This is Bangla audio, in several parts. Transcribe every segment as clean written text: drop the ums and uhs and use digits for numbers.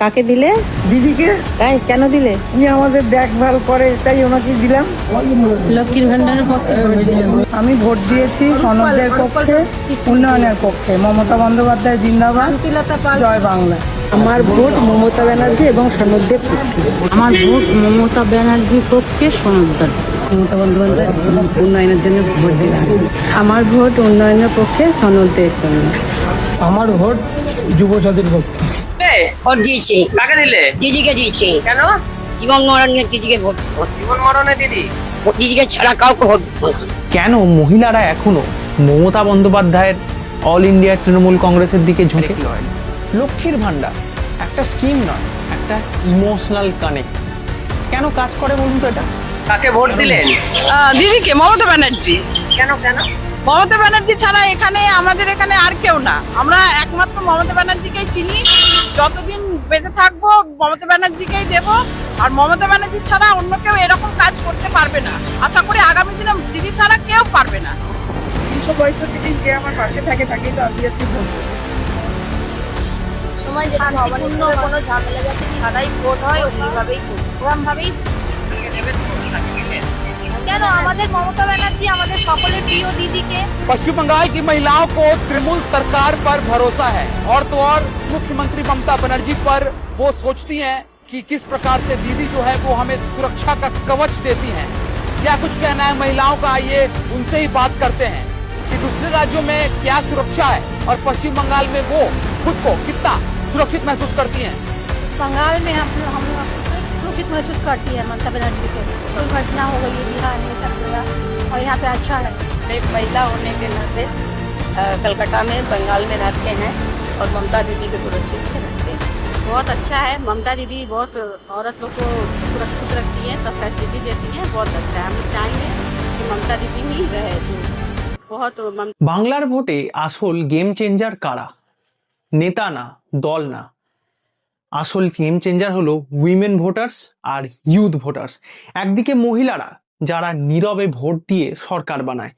কাকে দিলে? দিদিকে। তাই কেন দিলে? উনি আমাদের দেখভাল করে তাই ওনাকে দিলাম। লক্ষ্মীর ভান্ডারের পক্ষে ভোট দিলাম। আমি ভোট দিয়েছি সনদের পক্ষে, উন্নয়নের পক্ষে। মমতা বন্দ্যোপাধ্যায় জিন্দাবাদ, জয় বাংলা। আমার ভোট মমতা ব্যানার্জি এবং সনদের পক্ষে। আমার ভোট মমতা ব্যানার্জির পক্ষে, সনদদার। মমতা বন্দ্যোপাধ্যায় উন্নয়নের জন্য ভোট দিলাম। আমার ভোট উন্নয়নের পক্ষে, সনদের জন্য। আমার ভোট যুবসাথীর পক্ষে। ভোট দিয়েছি। কাকে দিলে? দিদিকে দিয়েছি। কেন? জীবন মরণে দিদিকে ভোট দেবো। জীবন মরণে দিদি। দিদিকে ছাড়া কাউকে ভোট দেবো না। কেন মহিলারা এখনো মমতা বন্দ্যোপাধ্যায়ের অল ইন্ডিয়া তৃণমূল কংগ্রেসের দিকে ঝুঁকে? লক্ষ্মীর ভান্ডার একটা স্কিম নয়, একটা ইমোশনাল কানেক্ট। কেন কাজ করে বলুন তো এটা? কাকে ভোট দিলেন? দিদিকে, মমতা ব্যানার্জি। কেন কেন? মমতা ব্যানার্জি ছাড়া এখানে আমাদের এখানে আর কেউ না। আমরা একমাত্র মমতা ব্যানার্জিকেই চিনি। যতদিন বেঁচে থাকবো মমতা ব্যানার্জিকেই দেব। আর মমতা ব্যানার্জি ছাড়া অন্য কেউ এরকম কাজ করতে পারবে না। আশা করি আগামী দিনে দিদি ছাড়া কেউ পারবে না। 365 দিন যে আমার পাশে থাকে তাকেই তো অবভিয়াসলি ভোট দেবো। সময় যে শান্তিপূর্ণ কোনো ঝামেলা যাতে ছাড়াই ভোট হয় ওইভাবেই ওরকম ভাবেই হচ্ছে। কেন আমাদের মমতা ব্যানার্জি আমাদের সকলের প্রিয় দিদিকে। पश्चिम बंगाल की महिलाओं को तृणमूल सरकार पर भरोसा है और तो और मुख्यमंत्री ममता बनर्जी पर वो सोचती हैं कि किस प्रकार से दीदी जो है वो हमें सुरक्षा का कवच देती हैं। क्या कुछ कहना है महिलाओं का, आइए उनसे ही बात करते हैं कि दूसरे राज्यों में क्या सुरक्षा है और पश्चिम बंगाल में वो खुद को कितना सुरक्षित महसूस करती हैं। बंगाल में हम सुरक्षित महसूस करती है ममता बनर्जी पे। कोई घटना हो गई है बिहार में सब जगह, और यहाँ पे अच्छा है। एक महिला होने के नाते कलकत्ता में बंगाल में रहते हैं और ममता दीदी के सुरक्षित में रहते हैं। बहुत अच्छा है, ममता दीदी बहुत औरत लोग को सुरक्षित रखती है, सब फैसिलिटी देती है, बहुत अच्छा है। हम लोग चाहेंगे कि ममता दीदी ही रहे, जो बहुत বাংলার ভোটে আসল গেম চেঞ্জার কারা? নেতা না, দল না, আসল গেম চেঞ্জার হলো উইমেন ভোটার্স আর ইউথ ভোটার্স। একদিকে মহিলারা যারা নীরবে ভোট দিয়ে সরকার বানায়,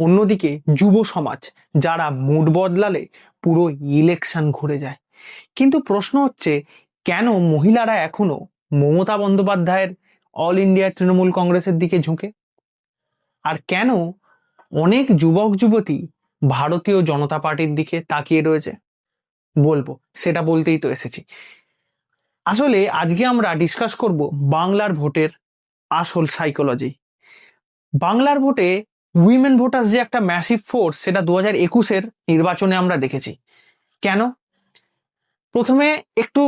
অন্যদিকে যুব সমাজ যারা মুড বদলালে পুরো ইলেকশন ঘুরে যায়। কিন্তু প্রশ্ন হচ্ছে, কেন মহিলারা এখনো মমতা বন্দ্যোপাধ্যায়ের অল ইন্ডিয়া তৃণমূল কংগ্রেসের দিকে ঝুঁকে? আর কেন অনেক যুবক যুবতী ভারতীয় জনতা পার্টির দিকে তাকিয়ে রয়েছে? বলবো, সেটা বলতেই তো এসেছি। আসলে আজকে আমরা ডিসকাস করব বাংলার ভোটের আসল সাইকোলজি। বাংলার ভোটে উইমেন ভোটার্স যে একটা ম্যাসিভ ফোর্স, সেটা 2021-এর নির্বাচনে আমরা দেখেছি। কেন? প্রথমে একটু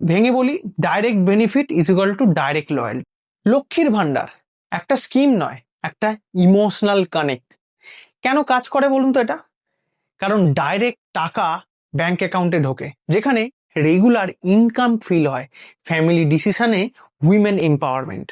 ভেঙে বলি, direct benefit is equal two direct loyal. লক্ষ্মীর ভান্ডার একটা স্কিম নয়, একটা ইমোশনাল কানেক্ট। কেন কাজ করে বলুন তো এটা? কারণ ডাইরেক্ট টাকা ব্যাংক অ্যাকাউন্টে ঢোকে, যেখানে রেগুলার ইনকাম ফিল হয়, ফ্যামিলি ডিসিশনে উইমেন এম্পাওয়ারমেন্ট।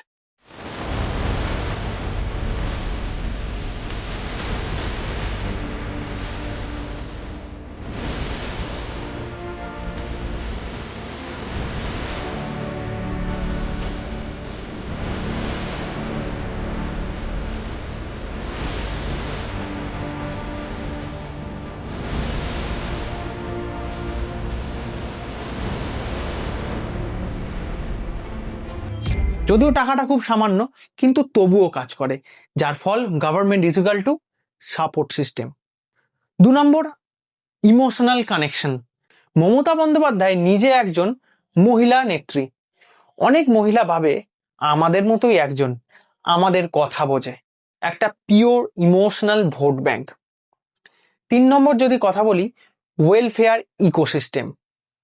যদিও টাকাটা খুব সামান্য, কিন্তু তবুও কাজ করে, যার ফল government is equal to support system. 2 number, emotional connection. Mamata Bandyopadhyay নিজে একজন মহিলা নেত্রী। অনেক মহিলা ভাবে আমাদের মতোই একজন, আমাদের কথা বোঝে, একটা পিওর ইমোশনাল ভোট ব্যাংক। 3 নম্বর যদি কথা বলি, ওয়েলফেয়ার ইকোসিস্টেম,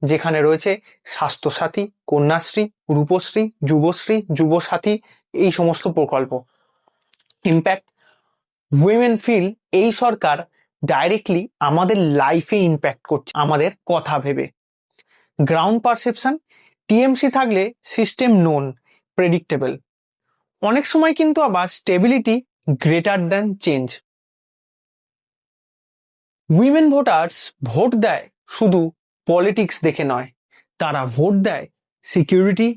যেখানে রয়েছে স্বাস্থ্যসাথী, কন্যাশ্রী, রূপশ্রী, যুবশ্রী, যুবসাথী, এই সমস্ত প্রকল্প। ইম্প্যাক্ট, উইমেন ফিল এই সরকার ডাইরেক্টলি আমাদের লাইফে ইম্প্যাক্ট করছে, আমাদের কথা ভেবে। গ্রাউন্ড পারসেপশন, টিএমসি থাকলে সিস্টেম নোন, প্রেডিক্টেবল। অনেক সময় কিন্তু আবার stability greater than change. Women voters vote দেয় শুধু পলিটিক্স দেখে নয়, তারা ভোট দেয় security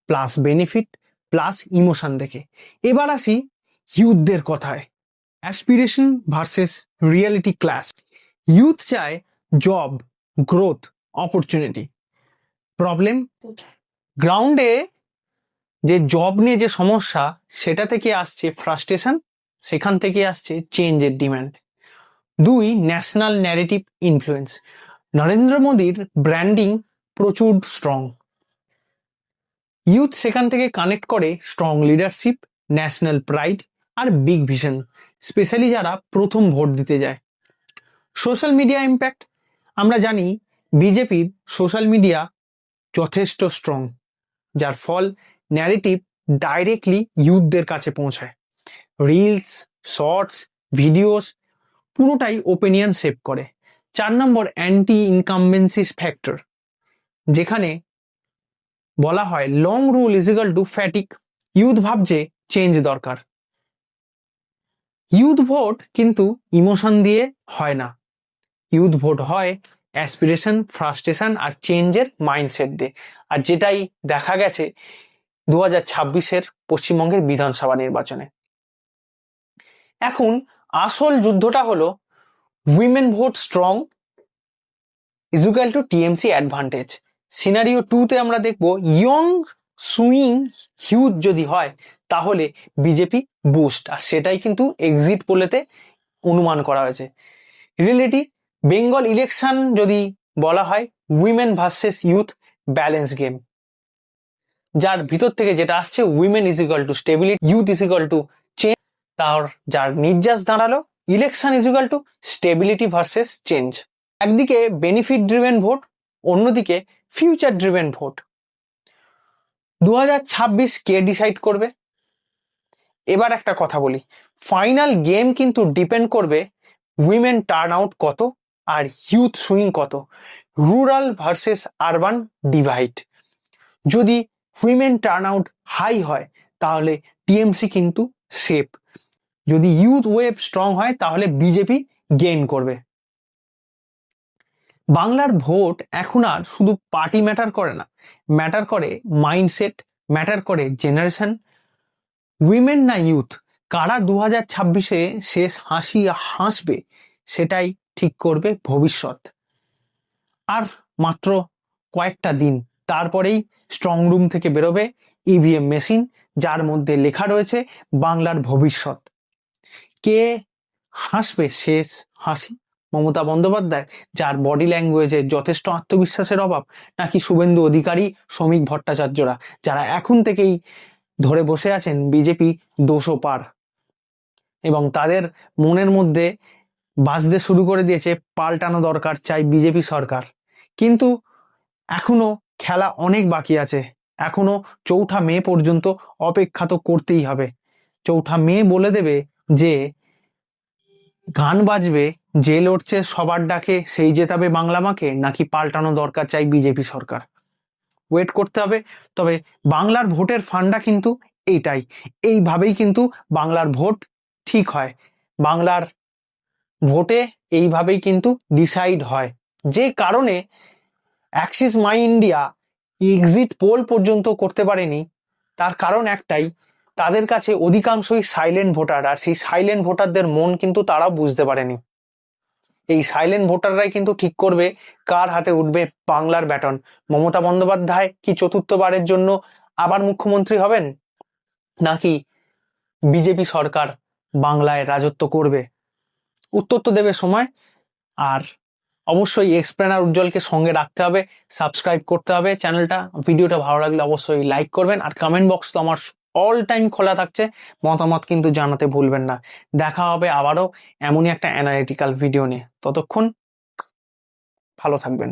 plus benefit plus emotion দেখে। এবার আসি ইউথদের কথায়। Aspiration versus reality class. Youth চায় জব, গ্রোথ, অপরচুনিটি। প্রবলেম, গ্রাউন্ডে যে জব নিয়ে যে সমস্যা সেটা থেকে আসছে ফ্রাস্ট্রেশন, সেখান থেকে আসছে চেঞ্জের demand. 2, national narrative influence. Narendra মোদীর ব্র্যান্ডিং প্রচুর স্ট্রং, ইউথ সেখান থেকে কানেক্ট করে স্ট্রং লিডারশিপ, ন্যাশনাল প্রাইড আর বিগ ভিশন, স্পেশালি যারা প্রথম ভোট দিতে যায়। সোশ্যাল মিডিয়া ইম্প্যাক্ট, আমরা জানি বিজেপির সোশ্যাল মিডিয়া যথেষ্ট স্ট্রং, যার ফল ন্যারেটিভ ডাইরেক্টলি ইউথদের কাছে পৌঁছায়। রিলস, শর্টস, ভিডিওস পুরোটাই ওপিনিয়ন শেপ করে। 4 নম্বর, অ্যান্টি ইনকামবেন্সি ফ্যাক্টর, যেখানে বলা হয় long rule is equal two fatigue. Youth ভাবছে চেঞ্জ দরকার। ইউথ ভোট কিন্তু ইমোশন দিয়ে হয় না, ইউথ ভোট হয় অ্যাসপিরেশন, ফ্রাস্ট্রেশন আর চেঞ্জের মাইন্ডসেট দিয়ে। আর যেটাই দেখা গেছে 2026-এর পশ্চিমবঙ্গের বিধানসভা নির্বাচনে। এখন আসল যুদ্ধটা হলো women vote strong is equal to TMC advantage. Scenario 2-তে আমরা দেখব ইয়ং সুইং হিউজ যদি হয় তাহলে বিজেপি বুস্ট, আর সেটাই কিন্তু এক্সিট পোলেতে অনুমান করা হয়েছে। রিয়েলিটি, বেঙ্গল ইলেকশন যদি বলা হয় women versus youth balance game, যার ভিতর থেকে যেটা আসছে women is equal two stability, youth is equal to change, তার যার নির্যাস দাঁড়ালো election is equal two stability versus change. একদিকে বেনিফিট ড্রিভেন ভোট, অন্যদিকে ফিউচার ড্রিভেন ভোট। 2026 কে ডিসাইড করবে? এবার একটা কথা বলি, ফাইনাল গেম কিন্তু ডিপেন্ড করবে উইমেন টার্ন আউট কত আর ইউথ সুইং কত, রুরাল ভার্সেস আরবান ডিভাইড। যদি উইমেন টার্ন আউট হাই হয় তাহলে টিএমসি কিন্তু সেফ, যদি ইউথ ওয়েভ স্ট্রং হয় তাহলে বিজেপি গেইন করবে। বাংলার ভোট এখন আর শুধু পার্টি ম্যাটার করে না, ম্যাটার করে মাইন্ডসেট, ম্যাটার করে জেনারেশন। উইমেন না ইউথ, কারা 2026-এ শেষ হাসি হাসবে সেটাই ঠিক করবে ভবিষ্যৎ। আর মাত্র কয়েকটা দিন, তারপরেই স্ট্রং রুম থেকে বেরোবে ইভিএম মেশিন, যার মধ্যে লেখা রয়েছে বাংলার ভবিষ্যৎ। কে হাসবে শেষ হাসি? মমতা বন্দ্যোপাধ্যায়, যার বডি ল্যাঙ্গুয়েজে যথেষ্ট আত্মবিশ্বাসের অভাব, নাকি শুভেন্দু অধিকারী, শ্রমিক ভট্টাচার্যরা, যারা এখন থেকেই ধরে বসে আছেন বিজেপি 200 পার, এবং তাদের মনের মধ্যে বাজতে শুরু করে দিয়েছে পাল্টানো দরকার, চাই বিজেপি সরকার। কিন্তু এখনো খেলা অনেক বাকি আছে, এখনো 4 মে পর্যন্ত অপেক্ষা তো করতেই হবে। 4 মে বলে দেবে যে গান বাজবে, যে লড়ছে সবার ডাকে সেই জেতাবে বাংলা মাকে, নাকি পাল্টানো দরকার, চাই বিজেপি সরকার। ওয়েট করতে হবে। তবে বাংলার ভোটের ফান্ডা কিন্তু এইটাই, এইভাবেই কিন্তু বাংলার ভোট ঠিক হয়, বাংলার ভোটে এইভাবেই কিন্তু ডিসাইড হয়। যে কারণে Axis my India exit pole পর্যন্ত করতে পারেনি, তার কারণ একটাই, তাদের কাছে অধিকাংশই সাইলেন্ট ভোটার, আর সেই সাইলেন্ট ভোটারদের মন কিন্তু তারা বুঝতে পারেনি। এই সাইলেন্ট ভোটাররাই কিন্তু ঠিক করবে কার হাতে উঠবে বাংলার ব্যাটন। মমতা বন্দ্যোপাধ্যায় কি 4র্থবারের জন্য আবার মুখ্যমন্ত্রী হবেন, নাকি বিজেপি সরকার বাংলায় রাজত্ব করবে? উত্তর তো দেবে সময়। আর অবশ্যই এক্সপ্লেনার উজ্জ্বলকে সঙ্গে রাখতে হবে, সাবস্ক্রাইব করতে হবে চ্যানেলটা। ভিডিওটা ভালো লাগলে অবশ্যই লাইক করবেন, আর কমেন্ট বক্স তো আমার অল টাইম খোলা থাকছে, মতামত কিন্তু জানাতে ভুলবেন না। দেখা হবে আবারও এমনই একটা অ্যানালিটিক্যাল ভিডিও নিয়ে, ততক্ষণ ভালো থাকবেন।